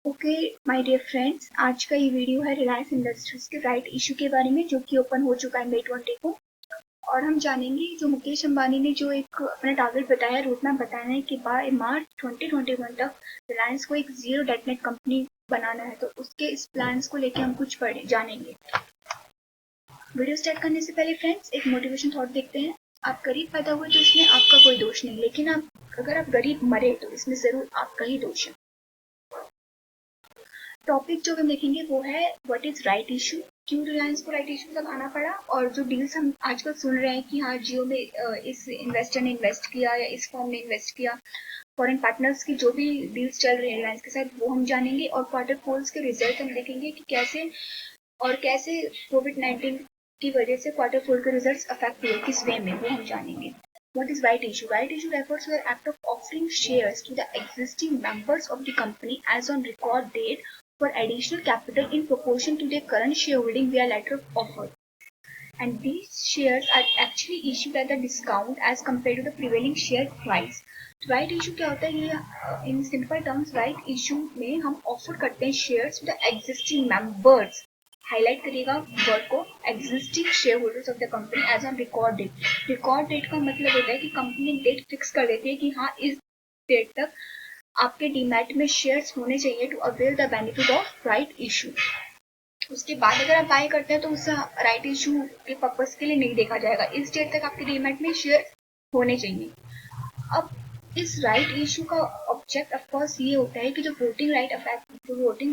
Okay my dear friends, आज का ये वीडियो है रिलायंस इंडस्ट्रीज के राइट इशू के बारे में, जो कि ओपन हो चुका है मई 20 को। और हम जानेंगे जो मुकेश अंबानी ने जो एक अपना टारगेट बताया, रोड मैप बताया है कि बाय मार्च 2021 तक रिलायंस को एक जीरो डेट नेट कंपनी बनाना है। तो उसके इस प्लान्स को लेके हम कुछ जानेंगे। वीडियो स्टार्ट करने से पहले फ्रेंड्स एक मोटिवेशन थॉट देखते हैं। आप गरीब पैदा हुए तो इसमें आपका कोई दोष नहीं, लेकिन अगर आप गरीब मरे तो इसमें जरूर आपका ही दोष है। टॉपिक जो हम देखेंगे वो है व्हाट इज राइट इशू, क्यों रिलायंस को राइट इशू तक आना पड़ा, और जो डील्स हम आजकल सुन रहे हैं कि हाँ जियो में इस इन्वेस्टर ने इन्वेस्ट किया या इस फॉर्म ने इन्वेस्ट किया, फॉरेन पार्टनर्स की जो भी डील्स चल रहे हैं रिलायंस के साथ वो हम जानेंगे। और क्वार्टर फोर्स के रिजल्ट हम देखेंगे कि कैसे कोविड-19 की वजह से क्वार्टर फोर के रिजल्ट्स अफेक्ट हुए, किस वे में, वो हम जानेंगे। What is right issue? Right issue refers to the act of offering shares to the existing members of the company as on record date for additional capital in proportion to their current shareholding via letter of offer. And these shares are actually issued at a discount as compared to the prevailing share price. Right issue क्या होता है? ये in simple terms right issue में हम offer करते हैं shares to the existing members. Highlight करिएगा word को, existing shareholders of the company as on record date. Record date का मतलब होता है कि कंपनी डेट फिक्स कर देती है कि हाँ इस डेट तक आपके डीमैट में शेयर्स होने चाहिए to avail the benefit of right issue. उसके बाद अगर आप बाय करते हैं तो उस राइट इशू के पर्पज के लिए नहीं देखा जाएगा, इस डेट तक आपके डीमैट में शेयर होने चाहिए। अब इस राइट इशू का ऑब्जेक्ट ऑफ कोर्स ये होता है कि जो वोटिंग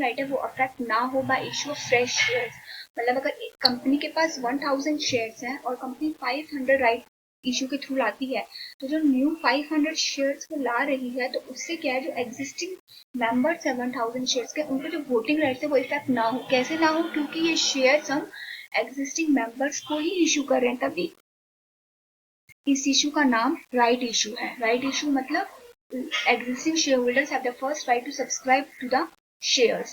राइट है वो अफेक्ट ना हो bye issue of fresh shares. मतलब अगर एक कंपनी के पास 1000 शेयर्स हैं और कंपनी 500 राइट इशू के थ्रू लाती है, तो जो न्यू 500 शेयर्स को ला रही है तो उससे क्या है, जो एग्जिस्टिंग मेंबर्स है 1000 शेयर्स के, उनके जो वोटिंग राइट्स है वो इफेक्ट ना हो। कैसे ना हो? क्योंकि ये शेयर्स हम एग्जिस्टिंग मेंबर्स को ही इशू कर रहे हैं, तभी इस इशू का नाम राइट इशू है। राइट इशू मतलब existing shareholders have the first right to subscribe to the shares.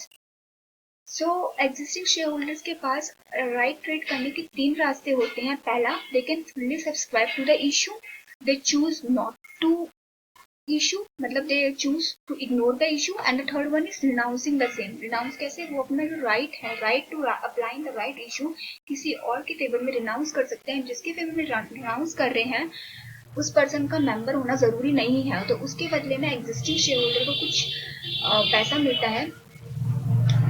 So existing shareholders के पास राइट ट्रेड करने के 3 रास्ते होते हैं। पहला, they can fully subscribe to the issue, they choose not to issue मतलब they choose to ignore the issue, and the third one is renouncing the same. renounce कैसे? वो अपना जो राइट है, right to applying the right issue, किसी और के favour में रिनाउंस कर सकते हैं। जिसके फेवर में रिनाउंस कर रहे हैं उस पर्सन का मेंबर होना जरूरी नहीं है, तो उसके बदले में एग्जिस्टिंग शेयर होल्डर को कुछ पैसा मिलता है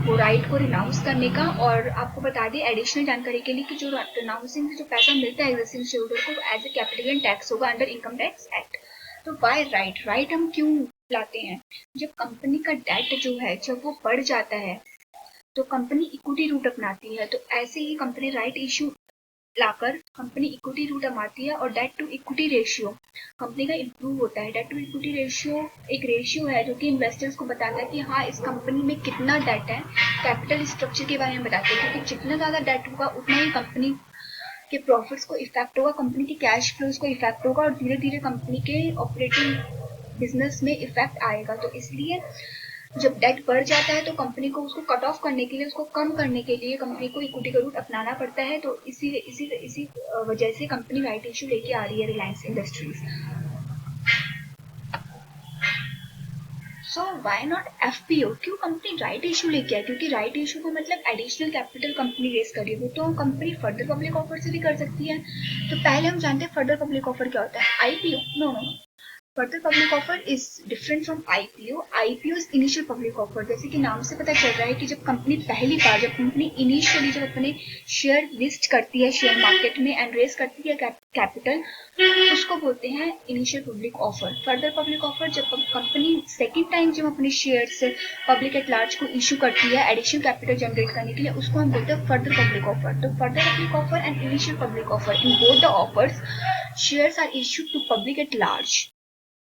वो राइट को रिनाउंस करने का। और आपको बता दें एडिशनल जानकारी के लिए कि जो रिनाउंसिंग से जो पैसा मिलता है एग्जिस्टिंग शेयर होल्डर को as a capital gain tax होगा अंडर इनकम टैक्स एक्ट। तो बाय राइट हम क्यों लाते हैं? जब कंपनी का डेट जो है जब वो बढ़ जाता है तो कंपनी इक्विटी रूट अपनाती है, तो ऐसे ही कंपनी राइट इशू लाकर कंपनी इक्विटी रूट अपनाती है और debt to equity ratio company का इम्प्रूव होता है। डेट टू इक्विटी रेशियो एक रेशियो है जो कि इन्वेस्टर्स को बताता है कि हाँ इस कंपनी में कितना डेट है। कैपिटल स्ट्रक्चर के बारे में बताते हैं, क्योंकि जितना ज्यादा डेट होगा उतना ही कंपनी के प्रॉफिट्स को इफेक्ट होगा, कंपनी के कैश फ्लोज को इफेक्ट होगा और धीरे धीरे कंपनी के ऑपरेटिंग बिजनेस में इफेक्ट आएगा। तो इसलिए जब डेट बढ़ जाता है तो कंपनी को उसको कट ऑफ करने के लिए, उसको कम करने के लिए कंपनी को इक्विटी का रूट अपनाना पड़ता है। तो इसी वजह से कंपनी राइट इशू लेके आ रही है Reliance industries. So why not FPO? क्यों कंपनी राइट इशू लेके आए? क्योंकि राइट इशू का मतलब एडिशनल कैपिटल कंपनी रेस कर रही है, वो तो कंपनी फर्दर पब्लिक ऑफर से भी कर सकती है। तो पहले हम जानते हैं फर्दर पब्लिक ऑफर क्या होता है। IPO no, further public offer is different from IPO. IPO is initial public offer. जैसे कि नाम से पता चल रहा है कि जब कंपनी इनिशियली जब अपने शेयर लिस्ट करती है शेयर मार्केट में एंड रेस करती है कैपिटल, उसको बोलते हैं initial public offer. Further public offer जब कंपनी सेकेंड टाइम जब अपने शेयर से पब्लिक एट लार्ज को इशू करती है एडिशनल कैपिटल जनरेट करने के लिए, उसको हम बोलते हैं फर्दर पब्लिक ऑफर। तो further public offer and initial public offer, in both the offers shares are issued to public at large,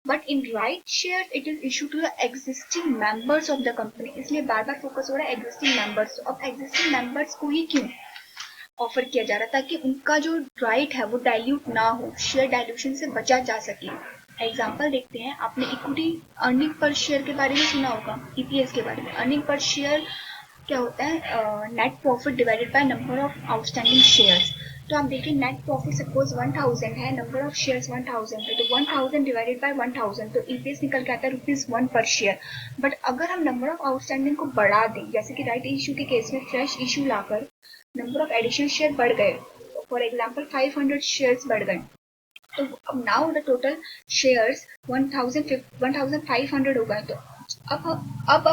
but in right share it is issue to the existing members of the company. इसलिए बार बार focus हो रहा है existing members. अब existing members को ही क्यों ऑफर किया जा रहा है? ताकि उनका जो राइट है वो डाइल्यूट ना हो, शेयर डाइल्यूशन से बचा जा सके। एग्जाम्पल देखते हैं, आपने इक्विटी अर्निंग पर शेयर के बारे में सुना होगा, ईपीएस के बारे में। अर्निंग पर शेयर क्या होता है net profit divided by number of outstanding shares. तो आप देखिए नेट प्रॉफिट सपोज 1000 है, नंबर ऑफ शेयर्स 1000 है, तो 1000 डिवाइडेड बाय 1000, तो ईपीएस निकल के आता है ₹1 पर शेयर। बट अगर हम नंबर ऑफ आउटस्टैंडिंग को बढ़ा दें, जैसे कि राइट इशू के केस में fresh issue locker number of additional share बढ़ गए, फॉर एग्जाम्पल 500 शेयर्स बढ़ गए, तो नाउ द टोटल शेयर्स 1500 हो गए। तो अब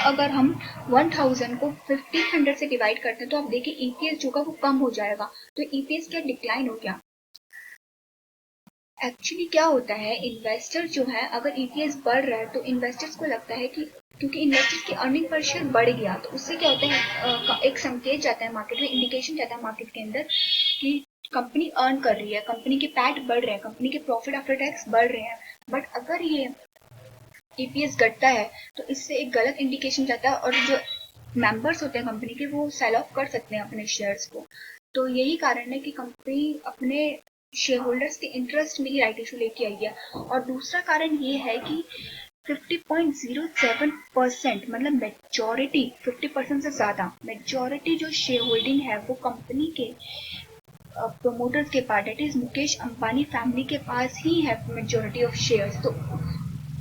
अगर हम 1000 को 1500 से डिवाइड करते हैं तो आप देखिए ईपीएस जो का वो कम हो जाएगा। तो ईपीएस क्या डिक्लाइन हो गया। एक्चुअली क्या होता है, इन्वेस्टर जो है अगर ईपीएस बढ़ रहा है तो इन्वेस्टर्स को लगता है कि क्योंकि इन्वेस्टर्स की अर्निंग पर शेयर बढ़ गया, तो उससे क्या होता है एक संकेत जाता है मार्केट में, इंडिकेशन जाता है मार्केट के अंदर कि कंपनी अर्न कर रही है, कंपनी के पैट बढ़ रहे हैं, कंपनी के प्रॉफिट आफ्टर टैक्स बढ़ रहे हैं। बट अगर ये ईपीएस घटता है तो इससे एक गलत इंडिकेशन जाता है और जो मेंबर्स होते हैं कंपनी के वो सेल ऑफ कर सकते हैं अपने शेयर्स को। तो यही कारण है कि कंपनी अपने शेयर होल्डर्स के इंटरेस्ट में ही राइट इशू लेके आई है। और दूसरा कारण ये है कि 50.07% मतलब मेजॉरिटी 50% से ज्यादा मेजॉरिटी जो शेयर होल्डिंग है वो कंपनी के प्रोमोटर्स के पास, that is Mukesh Ambani family के पास ही है मेजॉरिटी ऑफ शेयर्स।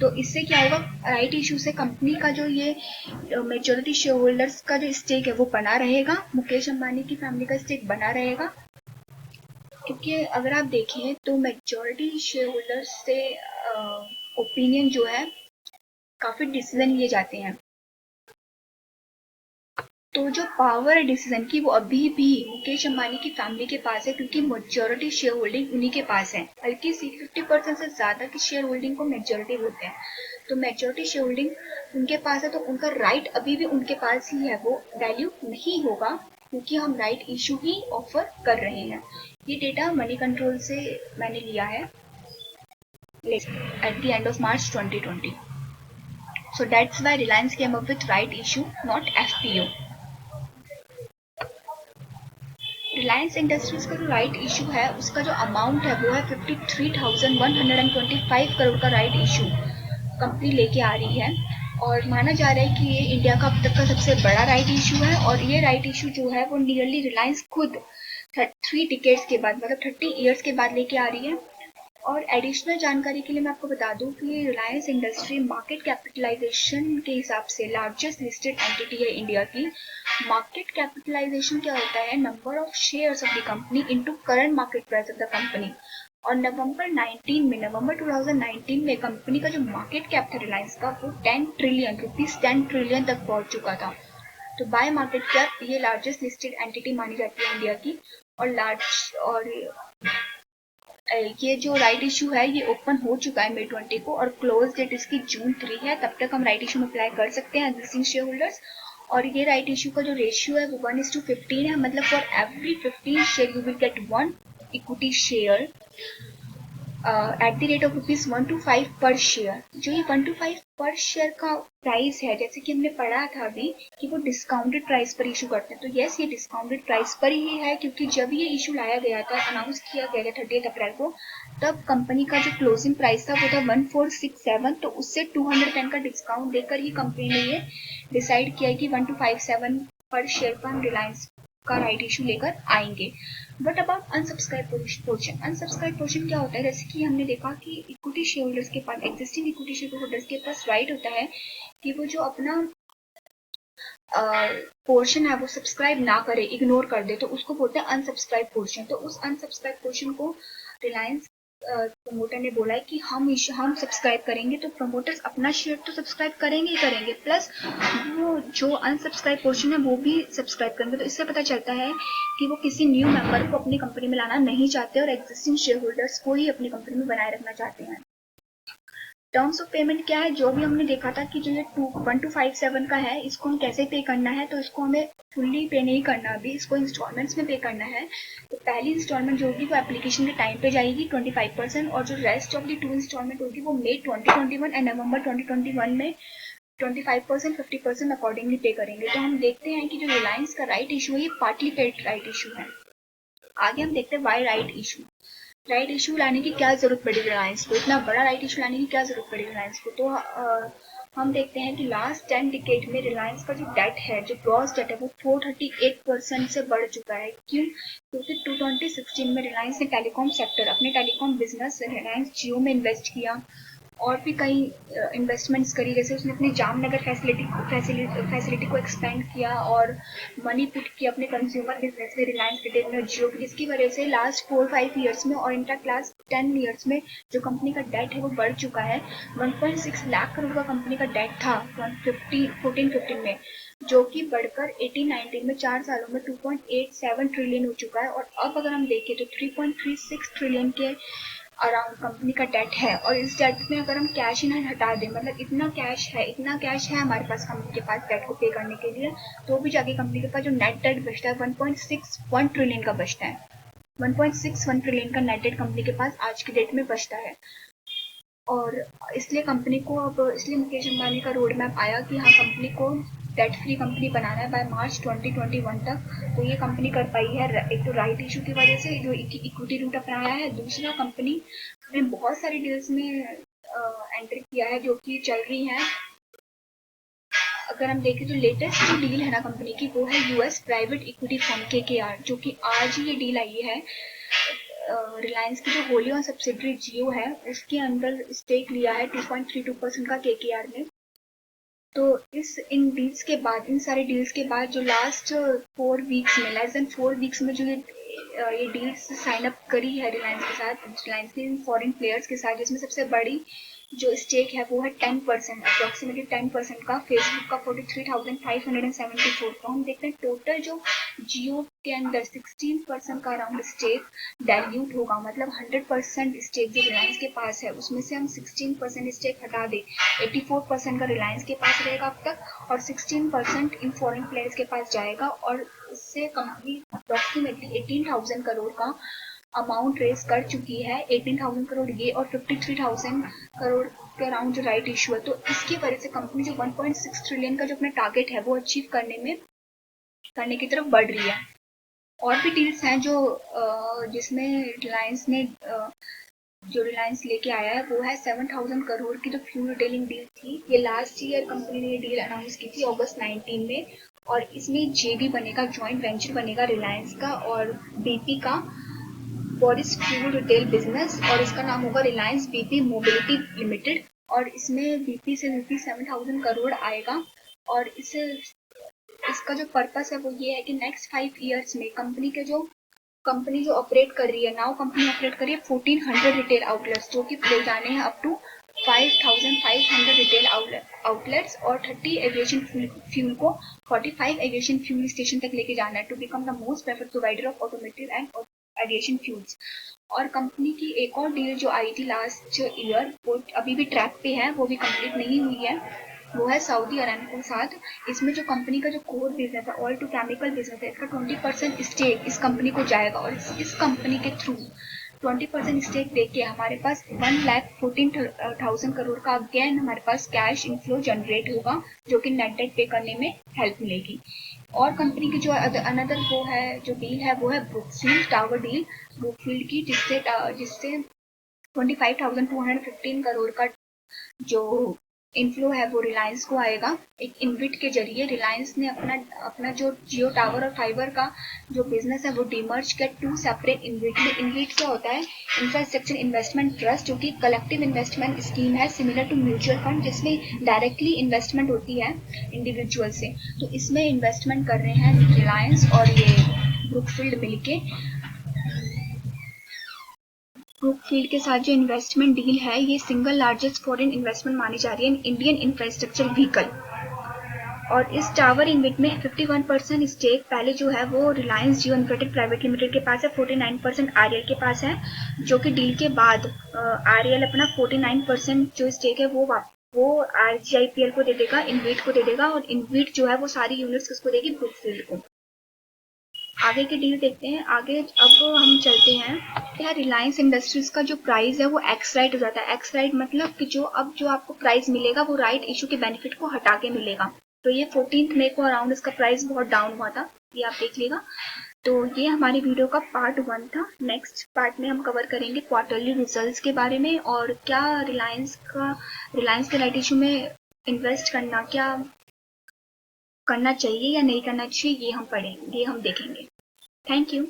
तो इससे क्या होगा, राइट इशू से कंपनी का जो ये मेजॉरिटी शेयर होल्डर्स का जो स्टेक है वो बना रहेगा, मुकेश अंबानी की फैमिली का स्टेक बना रहेगा। क्योंकि अगर आप देखें तो मेजॉरिटी शेयर होल्डर्स से ओपिनियन जो है काफी डिसीजन लिए जाते हैं। तो जो पावर है डिसीजन की वो अभी भी मुकेश अंबानी की फैमिली के पास है, क्योंकि मेजॉरिटी शेयर होल्डिंग उन्हीं के पास है। बल्कि 50% से ज्यादा की शेयर होल्डिंग को मेजॉरिटी बोलते हैं। तो मेजॉरिटी शेयर होल्डिंग उनके पास है तो उनका राइट अभी भी उनके पास ही है, वो वैल्यू नहीं होगा क्योंकि हम राइट इशू ही ऑफर कर रहे हैं। ये डेटा मनी कंट्रोल से मैंने लिया है at the end of March 2020। So that's why Reliance came up with right issue, not FPO. Reliance industries का जो राइट इशू है उसका जो अमाउंट है वो है 53,125 करोड़ का राइट इशू कंपनी लेके आ रही है। और माना जा रहा है कि ये इंडिया का अब तक का सबसे बड़ा राइट इशू है। और ये राइट इशू जो है वो नियरली रिलायंस खुद 3 डिकेड्स के बाद मतलब 30 ईयर्स के बाद लेके आ रही है। और एडिशनल जानकारी के लिए मैं आपको बता दूं कि रिलायंस इंडस्ट्री मार्केट कैपिटलाइजेशन के हिसाब से लार्जेस्ट लिस्टेड एंटिटी है इंडिया की। मार्केट कैपिटलाइजेशन क्या होता है, number of shares of the company into current market price of the company. और नवंबर 2019 में कंपनी का जो मार्केट कैप था रिलायंस का वो 10 ट्रिलियन तक पहुंच चुका था। तो बाय मार्केट कैप ये लार्जेस्ट लिस्टेड एंटिटी मानी जाती है इंडिया की। और ये जो राइट इशू है ये ओपन हो चुका है May 20 को और क्लोज डेट इसकी June 3 है। तब तक हम राइट इशू में अप्लाई कर सकते हैं एग्जिस्टिंग शेयर होल्डर्स। और ये राइट इशू का जो रेशियो है वो 1:15 है, मतलब for every 15 share you will get 1 equity share at the rate of ₹1 to 5 पर शेयर। जो ये 1 to 5 पर शेयर का प्राइस है, जैसे कि हमने पढ़ा था अभी कि वो डिस्काउंटेड प्राइस पर इशू करते हैं, तो यस ये डिस्काउंटेड प्राइस पर ही है। क्योंकि जब ये इशू लाया गया था, अनाउंस किया गया था 30 अप्रैल को, तब कंपनी का जो क्लोजिंग प्राइस था वो था 1467, तो उससे 210 का डिस्काउंट देकर ही कंपनी ने ये डिसाइड किया कि 1257 पर शेयर पर हम रिलायंस का राइट इशू लेकर आएंगे। But about unsubscribe portion, unsubscribe portion क्या होता है, जैसे कि हमने देखा कि इक्विटी शेयर होल्डर्स के पास, एग्जिस्टिंग इक्विटी शेयर होल्डर्स के पास राइट होता है कि वो जो अपना पोर्शन है वो सब्सक्राइब ना करे, इग्नोर कर दे, तो उसको बोलते हैं अनसब्सक्राइब पोर्शन। तो उस अनसब्सक्राइब पोर्शन को रिलायंस प्रमोटर ने बोला है कि हम सब्सक्राइब करेंगे, तो प्रमोटर्स अपना शेयर तो सब्सक्राइब करेंगे ही करेंगे, प्लस वो जो अनसब्सक्राइब पोर्शन है वो भी सब्सक्राइब करेंगे। तो इससे पता चलता है कि वो किसी न्यू मेंबर को अपनी कंपनी में लाना नहीं चाहते और एग्जिस्टिंग शेयर होल्डर्स को ही अपनी कंपनी में बनाए रखना चाहते हैं। टर्म्स ऑफ पेमेंट क्या है, जो भी हमने देखा था कि जो ये 1257 का है इसको हम कैसे पे करना है, तो इसको हमें फुल्ली पे नहीं करना, अभी इसको इंस्टॉलमेंट्स में पे करना है। तो पहली इंस्टॉलमेंट जो होगी वो एप्लीकेशन के टाइम पे जाएगी 25%, और जो रेस्ट ऑफ द 2 इंस्टॉलमेंट होगी वो मई 2021 एंड नवंबर 2021 में 25% 50% अकॉर्डिंगली पे करेंगे। तो हम देखते हैं कि जो रिलायंस का राइट इशू है ये पार्टली पेड राइट इशू है। आगे हम देखते हैं why right issue. Right issue लाने की क्या जरूरत पड़ी रिलायंस को, इतना बड़ा राइट इशू लाने की क्या जरूरत पड़ी रिलायंस को। तो हम देखते हैं कि लास्ट 10 डिकेड में रिलायंस का जो डेट है, जो ग्रॉस डेट है, वो 438% से बढ़ चुका है। क्यों? क्योंकि 2016 में रिलायंस ने टेलीकॉम सेक्टर, अपने टेलीकॉम बिजनेस रिलायंस जियो में इन्वेस्ट किया और भी कई इन्वेस्टमेंट्स करी। जैसे उसने अपनी जामनगर फैसिलिटी को एक्सपेंड किया और मनी पुट किया अपने कंज्यूमर बिजनेस में, रिलायंस रिटेल में, जियो की, जिसकी वजह से लास्ट 4-5 ईयर्स में और इनफैक्ट लास्ट 10 ईयर्स में जो कंपनी का डेट है वो बढ़ चुका है। 1.6 लाख करोड़ का कंपनी का डेट था 2014-15 में, जो कि बढ़कर 18-19 में 4 सालों में 2.87 ट्रिलियन हो चुका है। और अब अगर हम देखें तो 3.36 ट्रिलियन के अराउंड कंपनी का डेट है। और इस डेट में अगर हम कैश इन हैंड हटा दें, मतलब इतना कैश है हमारे पास कंपनी के पास डेट को पे करने के लिए, तो भी जाके कंपनी के पास जो नेट डेट बचता है 1.61 ट्रिलियन का बचता है। 1.61 ट्रिलियन का नेट डेट कंपनी के पास आज की डेट में बचता है। और इसलिए कंपनी को अब, इसलिए मुकेश अंबानी का रोड मैप आया कि हाँ, कंपनी को डेट फ्री कंपनी बनाना है बाय मार्च 2021 तक। तो ये कंपनी कर पाई है, एक तो राइट इशू की वजह से जो इक्विटी रूट अपनाया है, दूसरा कंपनी ने बहुत सारी डील्स में एंटर किया है जो कि चल रही हैं। अगर हम देखें तो लेटेस्ट जो डील है ना कंपनी की, वो है US private equity firm KKR, जो कि आज ही ये डील आई है। रिलायंस की जो होली ऑन सब्सिडरी जियो है, उसके अंदर स्टेक लिया है 2.32% का KKR ने। तो इन डील्स के बाद, इन सारे डील्स के बाद जो लास्ट 4 वीक्स में, लेस देन 4 वीक्स में जो ये डील्स साइन अप करी है रिलायंस के साथ, रिलायंस के फॉरेन प्लेयर्स के साथ, जिसमें सबसे बड़ी जो स्टेक है वो है 10%, अप्रोक्सीमेटली 10% का फेसबुक का 43,574। तो हम देखते हैं टोटल जो जियो के अंदर 16% का अराउंड स्टेक डाइल्यूट होगा, मतलब 100% स्टेक जो रिलायंस के पास है उसमें से हम 16% स्टेक हटा दें, 84% का रिलायंस के पास रहेगा अब तक और 16% इन फॉरेन प्लेयर्स के पास जाएगा। और इससे कंपनी अप्रोक्सीमेटली 18,000 करोड़ का अमाउंट रेज कर चुकी है। 18,000 करोड़ ये और 53,000 करोड़ के अराउंड जो राइट इशू है। तो इसकी वजह से कंपनी जो 1.6 ट्रिलियन का जो अपना टारगेट है वो अचीव करने की तरफ बढ़ रही है। और भी डील्स हैं जो जिसमें जो रिलायंस लेके आया है, वो है 7,000 करोड़ की जो फ्यूल रिटेलिंग डील थी। ये लास्ट ईयर कंपनी ने ये डील अनाउंस की थी अगस्त 19 में, और इसमें जेबी बनेगा, जॉइंट वेंचर बनेगा रिलायंस का और बीपी का फॉर इस फ्यूल रिटेल बिजनेस, और इसका नाम होगा रिलायंस बीपी मोबिलिटी लिमिटेड। और इसमें बीपी से 7,000 करोड़ आएगा। और इसका जो पर्पस है वो ये है कि नेक्स्ट 5 ईयर्स में कंपनी जो ऑपरेट कर रही है, नाउ कंपनी ऑपरेट कर रही है 1400 रिटेल आउटलेट्स, जो कि ले जाने हैं अप टू 5,500 रिटेल आउटलेट्स और 30 एविएशन फ्यूल को 45 एविएशन फ्यूल स्टेशन तक लेके जाना है to become the most preferred provider of automotive and aviation fuels. और कंपनी की एक और डील जो आई थी लास्ट ईयर, वो अभी भी ट्रैक पे है, वो भी कंप्लीट नहीं हुई है, वो है सऊदी अरामको के साथ। इसमें जो कंपनी का जो कोर बिजनेस है, ऑयल टू केमिकल बिजनेस है, इसका 20% स्टेक इस कंपनी को जाएगा। और इस कंपनी के थ्रू 20% स्टेक देके हमारे पास 1,14,000 करोड़ का अगेन हमारे पास कैश इनफ्लो जनरेट होगा, जो कि नेट डेट पे करने में हेल्प मिलेगी। और कंपनी की जो अनदर वो है जो डील है, वो है ब्रुकफील्ड टावर डील, ब्रुकफील्ड की, जिससे 25,215 करोड़ का जो इनफ्लो है वो रिलायंस को आएगा एक इनविट के जरिए। रिलायंस ने अपना जो जियो टावर और फाइबर का जो बिजनेस है वो डिमर्ज कर 2 सेपरेट इनविट में। इनविट क्या होता है? इंफ्रास्ट्रक्चर इन्वेस्टमेंट ट्रस्ट, जो कि कलेक्टिव इन्वेस्टमेंट स्कीम है सिमिलर टू म्यूचुअल फंड, जिसमें डायरेक्टली इन्वेस्टमेंट होती है इंडिविजुअल से। तो इसमें इन्वेस्टमेंट कर रहे हैं रिलायंस और ये ब्रुकफील्ड मिलके। ब्रुकफील्ड के साथ जो इन्वेस्टमेंट डील है, ये सिंगल लार्जेस्ट फॉरेन इन्वेस्टमेंट मानी जा रही है इंडियन इंफ्रास्ट्रक्चर व्हीकल। और इस टावर इनविट में 51% स्टेक पहले जो है वो रिलायंस जियो इन्वर्टेड प्राइवेट लिमिटेड के पास है, 49% आरएल के पास है, जो कि डील के बाद आरएल अपना 49% जो स्टेक है वो आरजीआईपीएल को दे देगा, इनविट को दे देगा, और इनविट जो है वो सारी यूनिट्स किसको देगी? ब्रुकफील्ड को। आगे की डील देखते हैं। आगे अब हम चलते हैं। यहाँ रिलायंस इंडस्ट्रीज का जो प्राइस है वो एक्स राइट हो जाता है। एक्स राइट मतलब कि जो आपको प्राइस मिलेगा वो राइट इशू के बेनिफिट को हटा के मिलेगा। तो ये 14 मई को अराउंड इसका प्राइस बहुत डाउन हुआ था, ये आप देख लेगा। तो ये हमारी वीडियो का पार्ट 1 था। नेक्स्ट पार्ट में हम कवर करेंगे क्वार्टरली रिजल्ट्स के बारे में और क्या रिलायंस के राइट इशू में इन्वेस्ट करना क्या करना चाहिए या नहीं करना चाहिए, ये हम पढ़ेंगे, ये हम देखेंगे। Thank you.